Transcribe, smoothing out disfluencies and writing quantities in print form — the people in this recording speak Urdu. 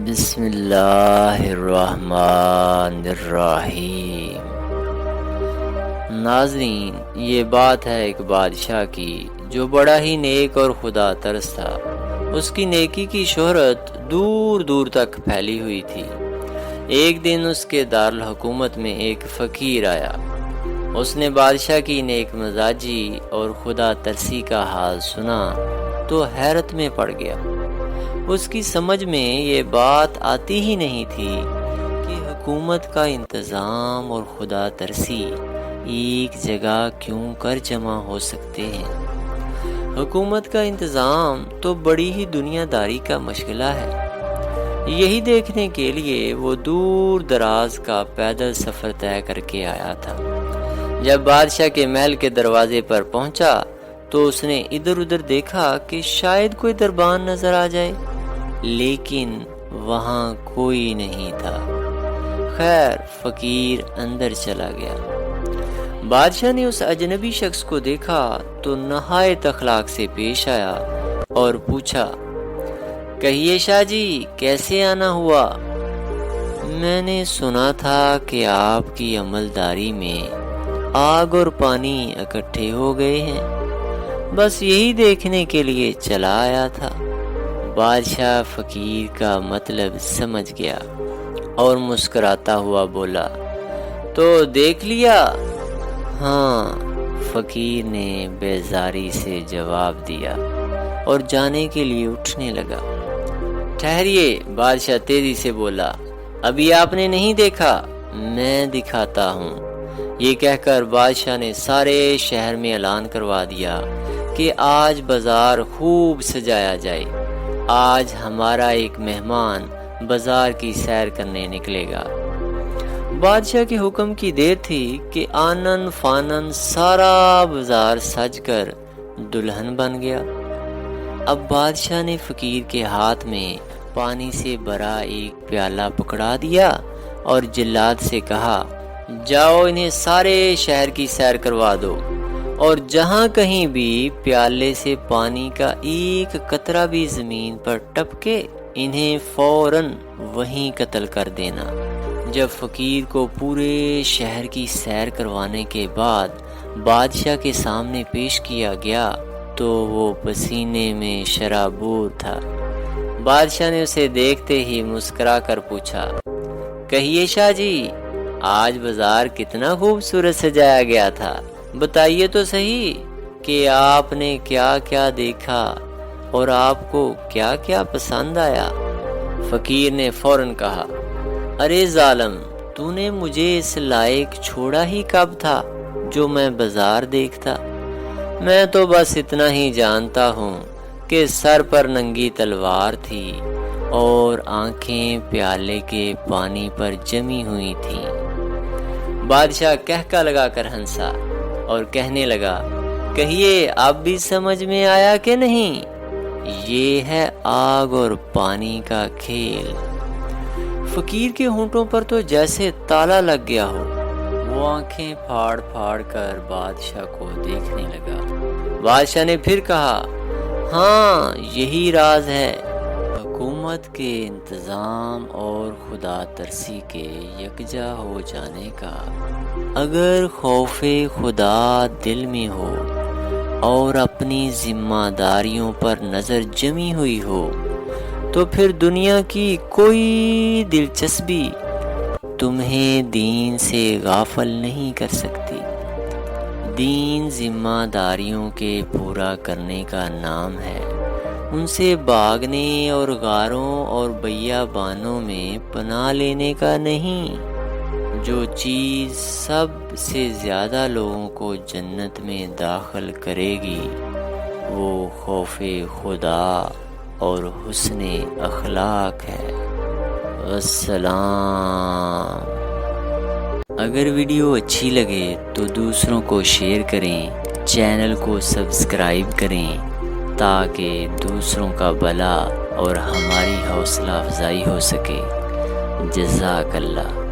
بسم اللہ الرحمن الرحیم۔ ناظرین، یہ بات ہے ایک بادشاہ کی جو بڑا ہی نیک اور خدا ترس تھا۔ اس کی نیکی کی شہرت دور دور تک پھیلی ہوئی تھی۔ ایک دن اس کے دارالحکومت میں ایک فقیر آیا۔ اس نے بادشاہ کی نیک مزاجی اور خدا ترسی کا حال سنا تو حیرت میں پڑ گیا۔ اس کی سمجھ میں یہ بات آتی ہی نہیں تھی کہ حکومت کا انتظام اور خدا ترسی ایک جگہ کیوں کر جمع ہو سکتے ہیں۔ حکومت کا انتظام تو بڑی ہی دنیا داری کا مشغلہ ہے۔ یہی دیکھنے کے لیے وہ دور دراز کا پیدل سفر طے کر کے آیا تھا۔ جب بادشاہ کے محل کے دروازے پر پہنچا تو اس نے ادھر ادھر دیکھا کہ شاید کوئی دربان نظر آ جائے، لیکن وہاں کوئی نہیں تھا۔ خیر، فقیر اندر چلا گیا۔ بادشاہ نے اس اجنبی شخص کو دیکھا تو نہایت اخلاق سے پیش آیا اور پوچھا، کہیے شاہ جی، کیسے آنا ہوا؟ میں نے سنا تھا کہ آپ کی عملداری میں آگ اور پانی اکٹھے ہو گئے ہیں، بس یہی دیکھنے کے لیے چلا آیا تھا۔ بادشاہ فقیر کا مطلب سمجھ گیا اور مسکراتا ہوا بولا، تو دیکھ لیا؟ ہاں، فقیر نے بیزاری سے جواب دیا اور جانے کے لیے اٹھنے لگا۔ ٹھہریے، بادشاہ تیزی سے بولا، ابھی آپ نے نہیں دیکھا، میں دکھاتا ہوں۔ یہ کہہ کر بادشاہ نے سارے شہر میں اعلان کروا دیا کہ آج بازار خوب سجایا جائے، آج ہمارا ایک مہمان بازار کی سیر کرنے نکلے گا۔ بادشاہ کے حکم کی دیر تھی کہ آنن فانن سارا بازار سج کر دلہن بن گیا۔ اب بادشاہ نے فقیر کے ہاتھ میں پانی سے بھرا ایک پیالہ پکڑا دیا اور جلاد سے کہا، جاؤ انہیں سارے شہر کی سیر کروا دو، اور جہاں کہیں بھی پیالے سے پانی کا ایک قطرہ بھی زمین پر ٹپکے، انہیں فوراً وہیں قتل کر دینا۔ جب فقیر کو پورے شہر کی سیر کروانے کے بعد بادشاہ کے سامنے پیش کیا گیا تو وہ پسینے میں شرابور تھا۔ بادشاہ نے اسے دیکھتے ہی مسکرا کر پوچھا، کہیے شاہ جی، آج بازار کتنا خوبصورت سجایا گیا تھا، بتائیے تو صحیح کہ آپ نے کیا کیا دیکھا اور آپ کو کیا کیا پسند آیا؟ فقیر نے فوراً کہا، ارے ظالم، تو نے مجھے اس لائق چھوڑا ہی کب تھا جو میں بازار دیکھتا؟ میں تو بس اتنا ہی جانتا ہوں کہ سر پر ننگی تلوار تھی اور آنکھیں پیالے کے پانی پر جمی ہوئی تھیں۔ بادشاہ کہکا لگا کر ہنسا اور کہنے لگا، کہیے اب بھی سمجھ میں آیا کہ نہیں؟ یہ ہے آگ اور پانی کا کھیل۔ فقیر کے ہونٹوں پر تو جیسے تالا لگ گیا ہو۔ وہ آنکھیں پھاڑ پھاڑ کر بادشاہ کو دیکھنے لگا۔ بادشاہ نے پھر کہا، ہاں، یہی راز ہے حکومت کے انتظام اور خدا ترسی کے یکجا ہو جانے کا۔ اگر خوف خدا دل میں ہو اور اپنی ذمہ داریوں پر نظر جمی ہوئی ہو تو پھر دنیا کی کوئی دلچسپی تمہیں دین سے غافل نہیں کر سکتی۔ دین ذمہ داریوں کے پورا کرنے کا نام ہے، ان سے بھاگنے اور غاروں اور بیابانوں میں پناہ لینے کا نہیں۔ جو چیز سب سے زیادہ لوگوں کو جنت میں داخل کرے گی وہ خوف خدا اور حسن اخلاق ہے۔ والسلام۔ اگر ویڈیو اچھی لگے تو دوسروں کو شیئر کریں، چینل کو سبسکرائب کریں تاکہ دوسروں کا بھلا اور ہماری حوصلہ افزائی ہو سکے۔ جزاک اللہ۔